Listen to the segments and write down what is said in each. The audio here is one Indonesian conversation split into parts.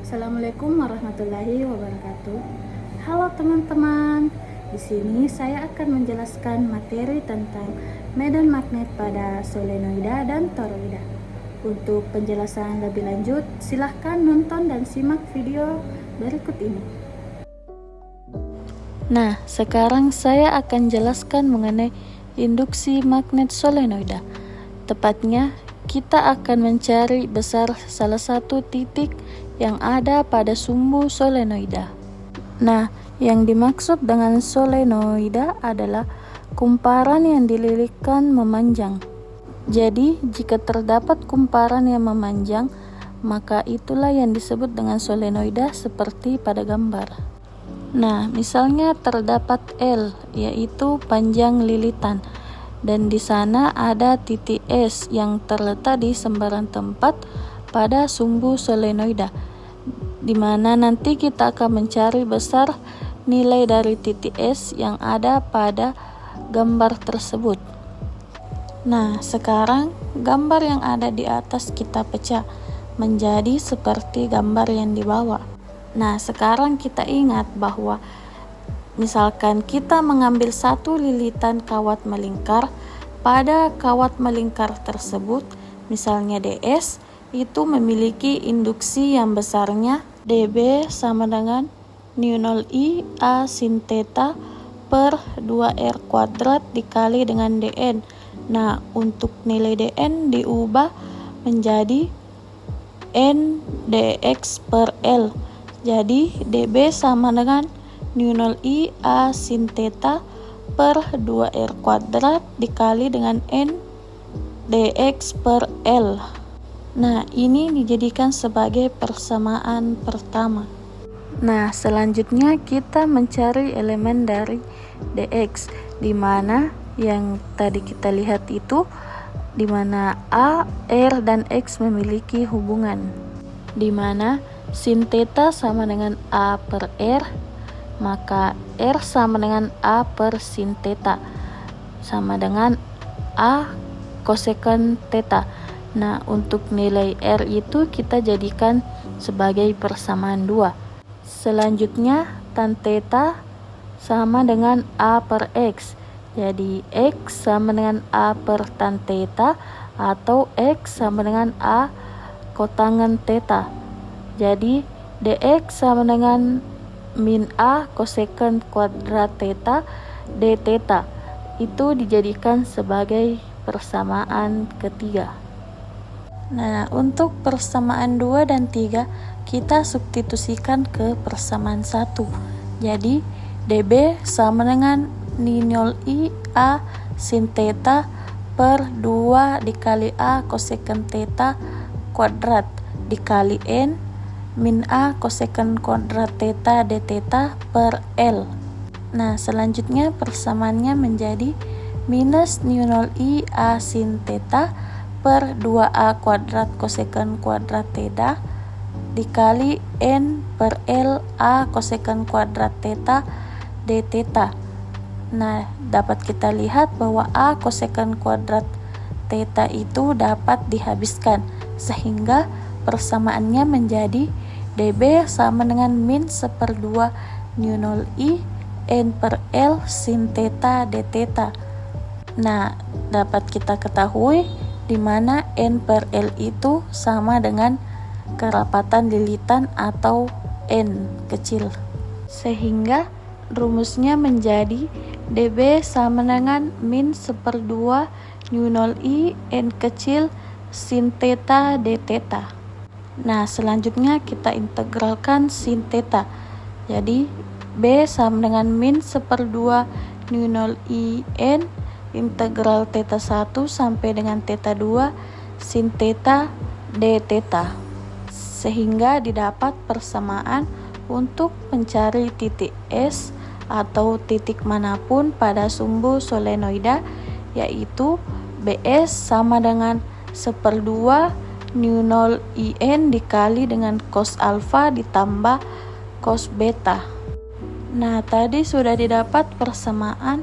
Assalamualaikum warahmatullahi wabarakatuh. Halo teman-teman. Di sini saya akan menjelaskan materi tentang medan magnet pada solenoida dan toroida. Untuk penjelasan lebih lanjut, silahkan nonton dan simak video berikut ini. Nah, sekarang saya akan jelaskan mengenai induksi magnet solenoida. Tepatnya, kita akan mencari besar salah satu titik yang ada pada sumbu solenoida. Nah, yang dimaksud dengan solenoida adalah kumparan yang dililitkan memanjang. Jadi, jika terdapat kumparan yang memanjang, maka itulah yang disebut dengan solenoida seperti pada gambar. Nah, misalnya terdapat L, yaitu panjang lilitan, dan di sana ada titik S yang terletak di sembarang tempat pada sumbu solenoida, di mana nanti kita akan mencari besar nilai dari titik S yang ada pada gambar tersebut. Nah, sekarang gambar yang ada di atas kita pecah menjadi seperti gambar yang di bawah. Nah, sekarang kita ingat bahwa misalkan kita mengambil satu lilitan kawat melingkar, pada kawat melingkar tersebut, misalnya DS, itu memiliki induksi yang besarnya dB sama dengan nu0I A sin theta per 2R kuadrat dikali dengan dN. Nah, untuk nilai dN diubah menjadi N dx per L. Jadi dB sama dengan nu0I A sin theta per 2R kuadrat dikali dengan N dx per L. Nah, ini dijadikan sebagai persamaan pertama. Nah, selanjutnya kita mencari elemen dari dx, di mana yang tadi kita lihat itu di mana A, R, dan X memiliki hubungan, di mana sin theta sama dengan A per R, maka R sama dengan A per sin theta, sama dengan A kosekant theta. Nah, untuk nilai R itu kita jadikan sebagai persamaan 2. Selanjutnya, tan theta sama dengan A per X. Jadi, X sama dengan A per tan theta atau X sama dengan A kotangen theta. Jadi, dx sama dengan min A kosekant kuadrat theta d theta. Itu dijadikan sebagai persamaan ketiga. Nah, untuk persamaan 2 dan 3 kita substitusikan ke persamaan 1. Jadi, dB sama dengan nu0I A sin theta per 2 dikali A kosekant theta kuadrat dikali N min A kosekant kuadrat theta d theta per L. Nah, selanjutnya persamaannya menjadi minus nu0I A sin theta per 2A kuadrat kosekant kuadrat theta dikali N per L A kosekant kuadrat theta d theta. Nah, dapat kita lihat bahwa A kosekant kuadrat theta itu dapat dihabiskan, sehingga persamaannya menjadi dB sama dengan min 1/2 nu0I N per L sin theta d theta. Nah, dapat kita ketahui di mana N per L itu sama dengan kerapatan lilitan atau N kecil. Sehingga rumusnya menjadi dB sama dengan min 1/2 nu0I N kecil sin theta d theta. Nah, selanjutnya kita integralkan sin theta. Jadi, B sama dengan min 1/2 nu0I N integral theta 1 sampai dengan theta 2 sin theta d theta, sehingga didapat persamaan untuk mencari titik S atau titik manapun pada sumbu solenoida, yaitu BS sama dengan 1/2 nu0I N dikali dengan cos alfa ditambah cos beta. Nah, tadi sudah didapat persamaan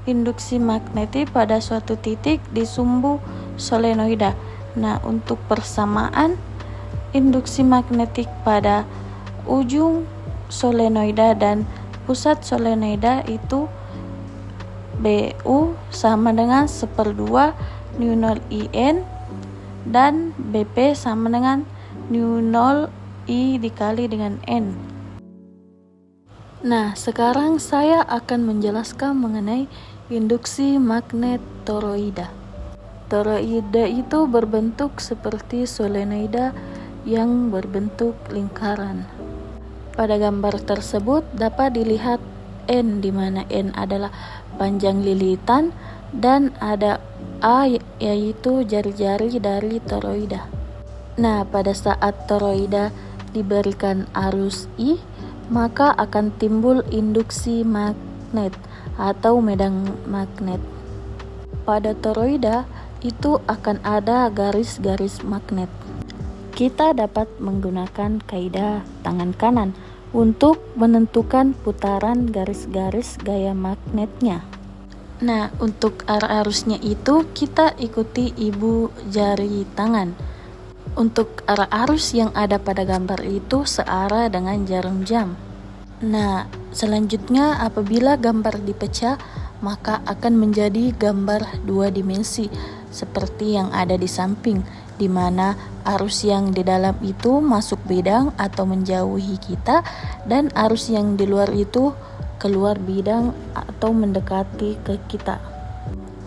induksi magnetik pada suatu titik di sumbu solenoida. Nah, untuk persamaan induksi magnetik pada ujung solenoida dan pusat solenoida itu BU sama dengan 1/2 nu0 IN dan BP sama dengan nu0 I dikali dengan N. Nah, sekarang saya akan menjelaskan mengenai induksi magnet toroida. Toroida itu berbentuk seperti solenoida yang berbentuk lingkaran. Pada gambar tersebut dapat dilihat N, di mana N adalah panjang lilitan dan ada A yaitu jari-jari dari toroida. Nah, pada saat toroida diberikan arus I, maka akan timbul induksi magnet atau medan magnet. Pada toroida itu akan ada garis-garis magnet. Kita dapat menggunakan kaidah tangan kanan untuk menentukan putaran garis-garis gaya magnetnya. Nah, untuk arah arusnya itu kita ikuti ibu jari tangan. Untuk arah arus yang ada pada gambar itu searah dengan jarum jam. Nah, selanjutnya apabila gambar dipecah, maka akan menjadi gambar 2 dimensi seperti yang ada di samping, di mana arus yang di dalam itu masuk bidang atau menjauhi kita, dan arus yang di luar itu keluar bidang atau mendekati ke kita.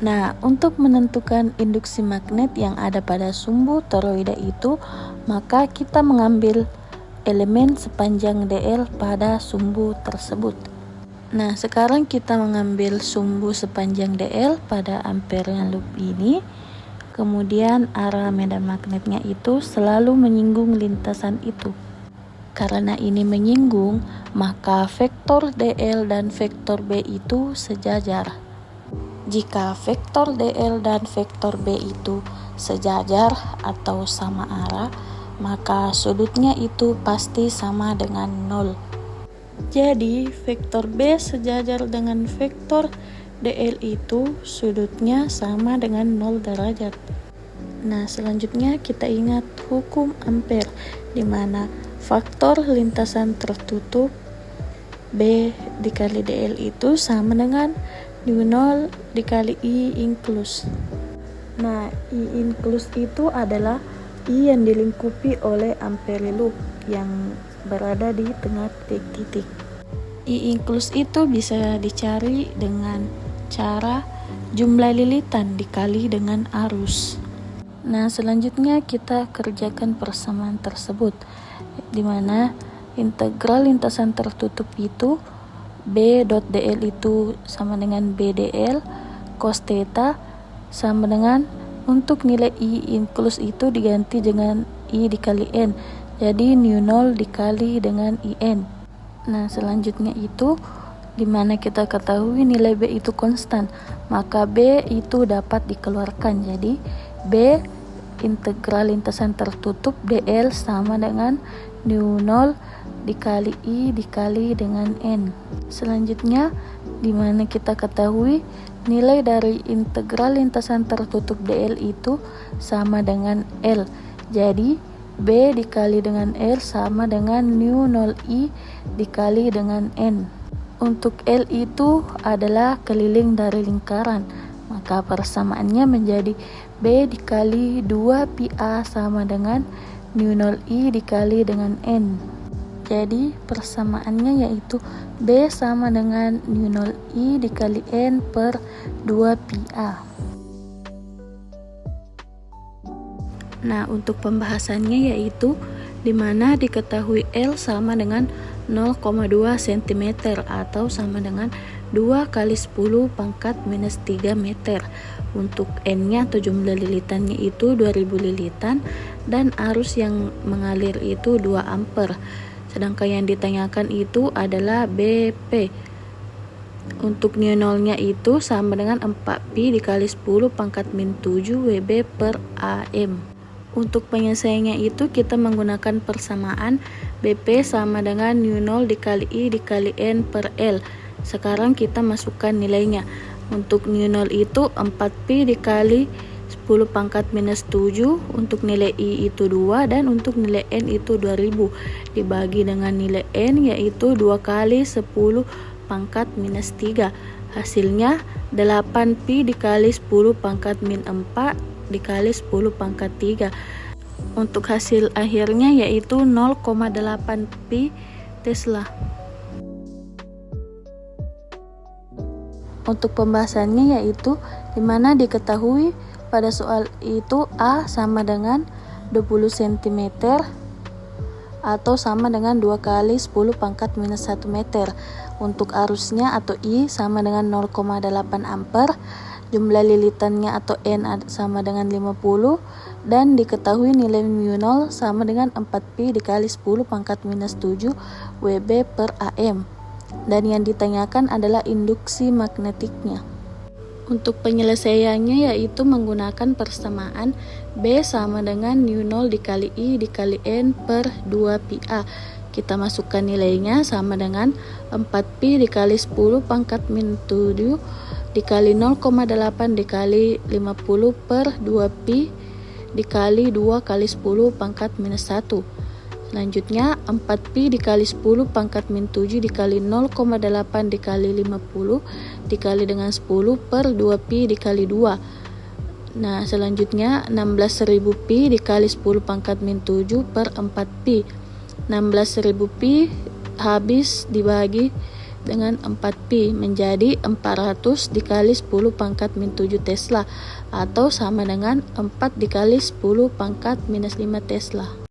Nah, untuk menentukan induksi magnet yang ada pada sumbu toroida itu, maka kita mengambil elemen sepanjang DL pada sumbu tersebut. Nah, sekarang kita mengambil sumbu sepanjang DL pada ampere loop ini. Kemudian arah medan magnetnya itu selalu menyinggung lintasan itu. Karena ini menyinggung, maka vektor DL dan vektor B itu sejajar. Jika vektor DL dan vektor B itu sejajar atau sama arah, maka sudutnya itu pasti sama dengan 0. Jadi, vektor B sejajar dengan vektor DL itu sudutnya sama dengan 0 derajat. Nah, selanjutnya kita ingat hukum ampere, di mana faktor lintasan tertutup B dikali DL itu sama dengan nu0 dikali I inklus. Nah, I inklus itu adalah I yang dilingkupi oleh ampere loop yang berada di tengah titik. I inklus itu bisa dicari dengan cara jumlah lilitan dikali dengan arus. Nah, selanjutnya kita kerjakan persamaan tersebut, di mana integral lintasan tertutup itu B dot DL itu sama dengan BDL cos theta sama dengan, untuk nilai I inklus itu diganti dengan I dikali N, jadi nu0 dikali dengan IN. Nah, selanjutnya itu di mana kita ketahui nilai B itu konstan, maka B itu dapat dikeluarkan. Jadi B integral lintasan tertutup DL sama dengan nu0 dikali I dikali dengan N. Selanjutnya di mana kita ketahui nilai dari integral lintasan tertutup DL itu sama dengan L. Jadi B dikali dengan L sama dengan nu0 I dikali dengan N. Untuk L itu adalah keliling dari lingkaran, maka persamaannya menjadi B dikali 2 pi A sama dengan nu0 I dikali dengan N. Jadi persamaannya yaitu B sama dengan nu0 I dikali N per 2 pi A. Nah, untuk pembahasannya yaitu di mana diketahui L sama dengan 0,2 cm atau sama dengan 2 kali 10 pangkat minus 3 meter. Untuk N-nya atau jumlah lilitannya itu 2000 lilitan dan arus yang mengalir itu 2 ampere. Sedangkan yang ditanyakan itu adalah BP. Untuk nu0-nya itu sama dengan 4pi dikali 10 pangkat min 7 WB per AM. Untuk penyelesaiannya itu kita menggunakan persamaan BP sama dengan nu0 dikali I dikali N per L. Sekarang kita masukkan nilainya. Untuk nu0 itu 4pi dikali 10 pangkat minus 7, untuk nilai I itu 2 dan untuk nilai N itu 2000 dibagi dengan nilai N yaitu 2 kali 10 pangkat minus 3. Hasilnya 8pi dikali 10 pangkat min 4 dikali 10 pangkat 3. Untuk hasil akhirnya yaitu 0,8pi Tesla. Untuk pembahasannya yaitu dimana diketahui pada soal itu A sama dengan 20 cm atau sama dengan 2 kali 10 pangkat minus 1 meter. Untuk arusnya atau I sama dengan 0,8 ampere, jumlah lilitannya atau N sama dengan 50, dan diketahui nilai mu0 sama dengan 4pi dikali 10 pangkat minus 7 Wb per AM. Dan yang ditanyakan adalah induksi magnetiknya. Untuk penyelesaiannya yaitu menggunakan persamaan B sama dengan mu0 dikali I dikali N per 2pi A. Kita masukkan nilainya sama dengan 4pi dikali 10 pangkat min 7 dikali 0,8 dikali 50 per 2pi dikali 2 kali 10 pangkat minus 1. Selanjutnya 4pi dikali 10 pangkat min 7 dikali 0,8 dikali 50 dikali dengan 10 per 2pi dikali 2. Nah selanjutnya 16.000 pi dikali 10 pangkat min 7 per 4pi. 16.000 pi habis dibagi dengan 4pi menjadi 400 dikali 10 pangkat min 7 Tesla atau sama dengan 4 dikali 10 pangkat minus 5 Tesla.